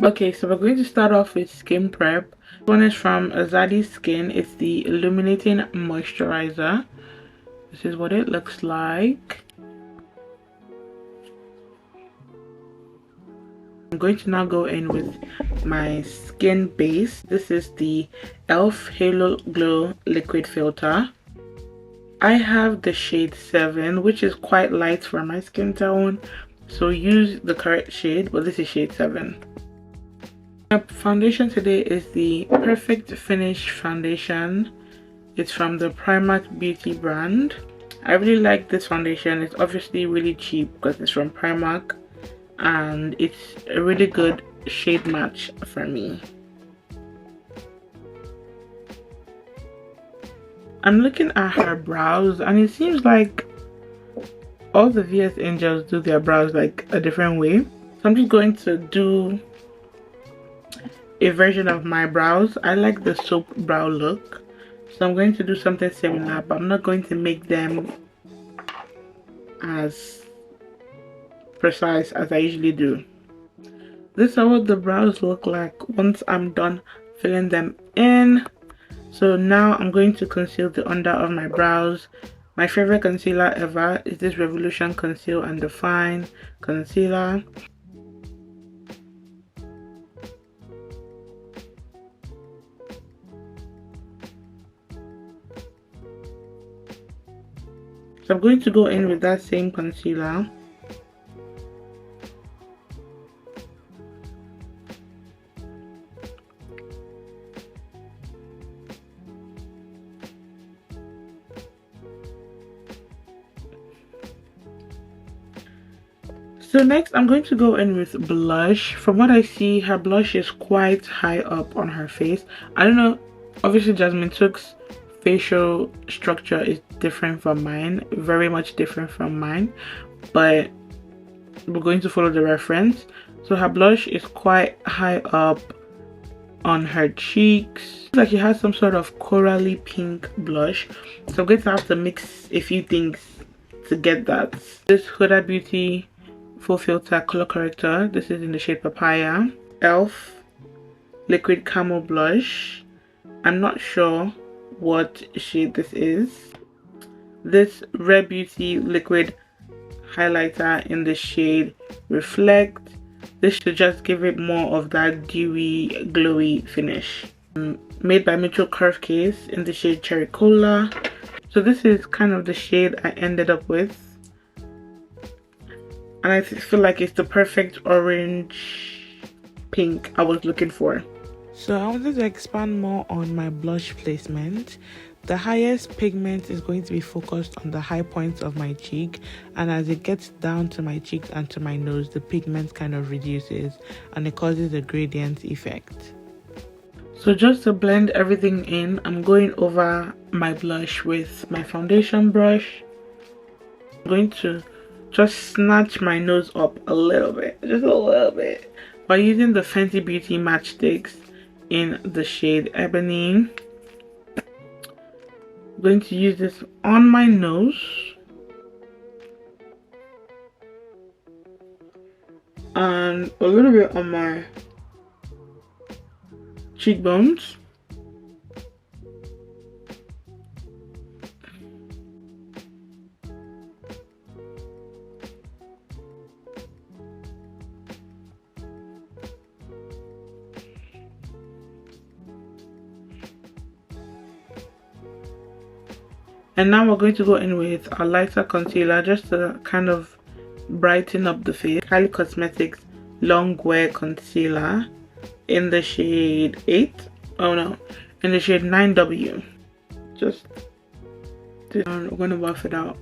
Okay, so we're going to start off with skin prep. This one is from Azadi Skin. It's the Illuminating Moisturizer. This is what it looks like. I'm going to now go in with my skin base. This is the e.l.f. Halo Glow Liquid Filter. I have the shade 7, which is quite light for my skin tone, so use the correct shade, but this is shade 7. My foundation today is the Perfect Finish foundation. It's from the Primark Beauty brand. I really like this foundation. It's obviously really cheap because it's from Primark, and it's a really good shade match for me. I'm looking at her brows, and it seems like all the VS Angels do their brows like a different way. So I'm just going to do a version of my brows. I like the soap brow look, so I'm going to do something similar, but I'm not going to make them as precise as I usually do. This is what the brows look like once I'm done filling them in. So now I'm going to conceal the under of my brows. My favorite concealer ever is this Revolution Conceal and Define concealer. So I'm going to go in with that same concealer. So next I'm going to go in with blush. From what I see, her blush is quite high up on her face. I don't know, obviously Jasmine Took's facial structure is different from mine, very much different from mine, but we're going to follow the reference. So her blush is quite high up on her cheeks. It's like she has some sort of corally pink blush, so I'm going to have to mix a few things to get that. This Huda Beauty Full Filter Color Corrector. This is in the shade Papaya. e.l.f. Liquid Camel Blush. I'm not sure what shade this is. This Rare Beauty Liquid Highlighter in the shade Reflect. This should just give it more of that dewy, glowy finish. Made by Mitchell Curve Case in the shade Cherry Cola. So this is kind of the shade I ended up with. And I feel like it's the perfect orange pink I was looking for. So I wanted to expand more on my blush placement. The highest pigment is going to be focused on the high points of my cheek, and as it gets down to my cheeks and to my nose, the pigment kind of reduces and it causes a gradient effect. So just to blend everything in, I'm going over my blush with my foundation brush. I'm going to just snatch my nose up a little bit, just a little bit, by using the Fenty Beauty matchsticks in the shade Ebony. I'm going to use this on my nose and a little bit on my cheekbones. And now we're going to go in with a lighter concealer just to kind of brighten up the face. Kylie Cosmetics Long Wear Concealer in the shade 8. Oh no, in the shade 9W. Just we're going to buff it out.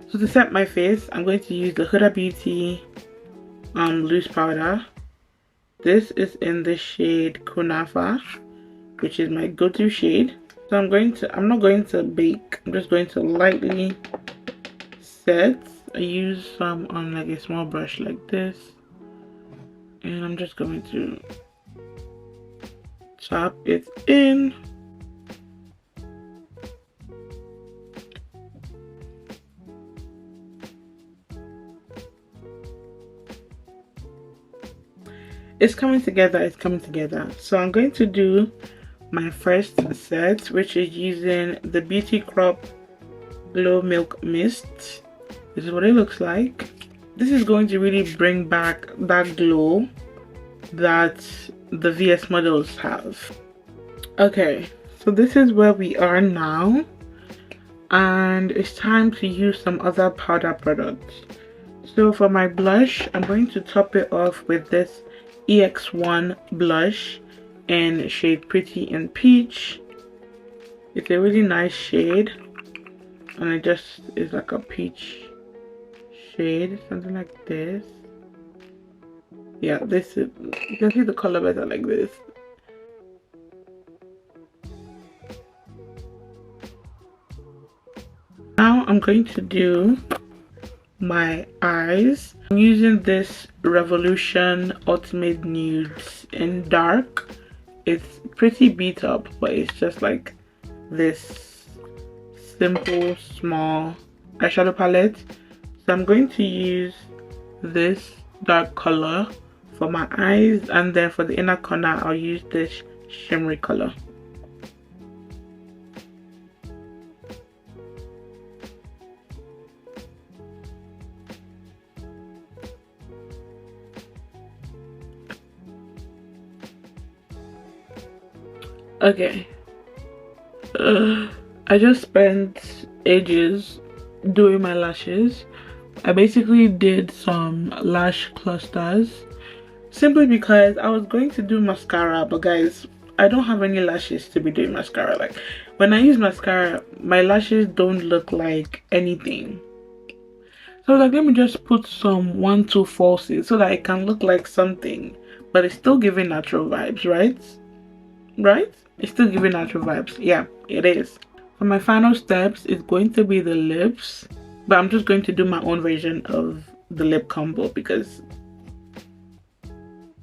So to set my face, I'm going to use the Huda Beauty loose powder. This is in the shade Kunafa, which is my go-to shade. So I'm not going to bake. I'm just going to lightly set I use some on like a small brush like this, and I'm just going to tap it in. It's coming together, it's coming together. So I'm going to do my first set, which is using the Beauty Crop Glow Milk Mist. This is what it looks like. This is going to really bring back that glow that the VS models have. Okay, so this is where we are now, and it's time to use some other powder products. So for my blush, I'm going to top it off with this EX1 blush in shade Pretty in Peach. It's a really nice shade, and it just is like a peach shade, something like this. Yeah, this is, you can see the color better like this. Now I'm going to do my eyes. I'm using this Revolution Ultimate Nudes in dark. It's pretty beat up, but it's just like this simple small eyeshadow palette. So I'm going to use this dark color for my eyes, and then for the inner corner I'll use this shimmery color. Okay, I just spent ages doing my lashes. I basically did some lash clusters simply because I was going to do mascara, but guys, I don't have any lashes to be doing mascara. Like, when I use mascara, my lashes don't look like anything. So I was like, let me just put some 1-2 falsies so that it can look like something, but it's still giving natural vibes, right? It's still giving natural vibes. Yeah, it is. For my final steps, it's going to be the lips, but I'm just going to do my own version of the lip combo because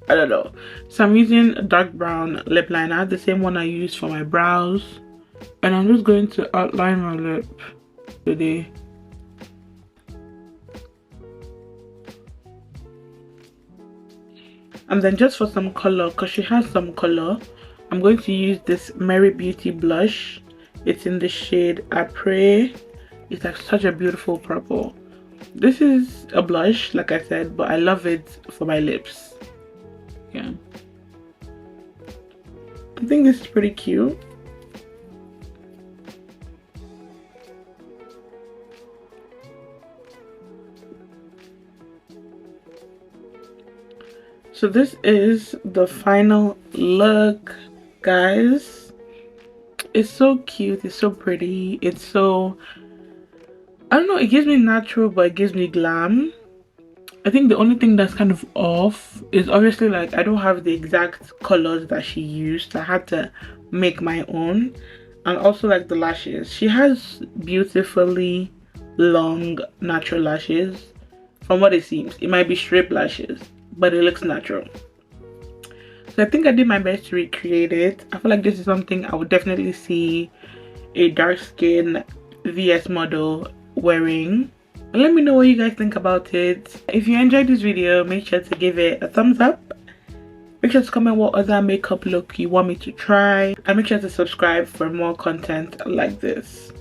I don't know. So I'm using a dark brown lip liner, the same one I used for my brows, and I'm just going to outline my lip today. And then just for some color, because she has some color, I'm going to use this Mary Beauty blush. It's in the shade Après. It's like such a beautiful purple. This is a blush, like I said, but I love it for my lips. Yeah, I think this is pretty cute. So this is the final look, guys. It's so cute, it's so pretty, it's so, I don't know, it gives me natural, but it gives me glam. I think the only thing that's kind of off is obviously like I don't have the exact colors that she used. I had to make my own. And also like the lashes, she has beautifully long natural lashes. From what it seems, it might be straight lashes, but it looks natural. So I think I did my best to recreate it. I feel like this is something I would definitely see a dark skin VS model wearing. And let me know what you guys think about it. If you enjoyed this video, make sure to give it a thumbs up. Make sure to comment what other makeup look you want me to try. And make sure to subscribe for more content like this.